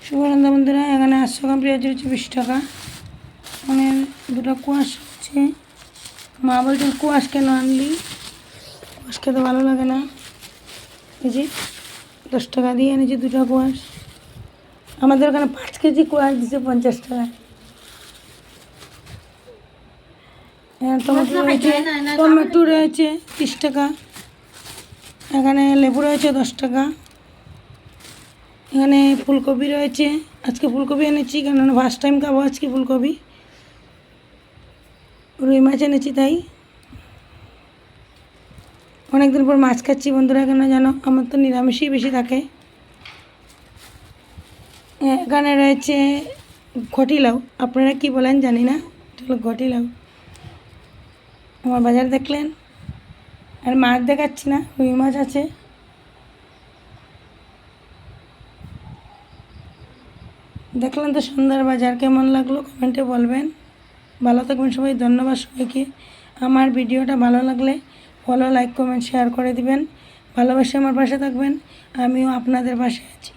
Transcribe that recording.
শুভনন্দা বন্ধুরা, এখানে 800 গ্রাম পেঁয়াজ হচ্ছে 20 টাকা। মানে দুটো কুয়াশ হচ্ছে। মা বলছেন কুয়াশ কেন আনলি, কুয়াশ খেতে ভালো লাগে না। এই যে 10 টাকা দিয়ে এনেছি দুটো কুয়াশ। আমাদের ওখানে 5 কেজি কুয়াশ দিচ্ছে 50 টাকায়। টমেটো রয়েছে 30 টাকা। এখানে লেবু রয়েছে 10 টাকা। এখানে ফুলকপি রয়েছে, আজকে ফুলকপি এনেছি কেননা ফার্স্ট টাইম খাবো আজকে ফুলকপি। রুই মাছ এনেছি তাই। অনেকদিন পর মাছ খাচ্ছি বন্ধুরা, কেন জানো আমার তো নিরামিষই বেশি থাকে। এখানে রয়েছে ঘটি লাউ, আপনারা কি বলেন জানি না, এটা হলো ঘটি লাউ। আমার বাজার দেখলেন, আর মাছ দেখাচ্ছি না, রুই মাছ আছে। দেখলেন তো সুন্দর বাজার, কেমন লাগলো কমেন্টে বলবেন। ভালো থাকবেন সবাই, ধন্যবাদ সবাইকে। আমার ভিডিওটা ভালো লাগলে ফলো, লাইক, কমেন্ট, শেয়ার করে দিবেন। ভালোবাসে আমার পাশে থাকবেন, আমিও আপনাদের পাশে আছি।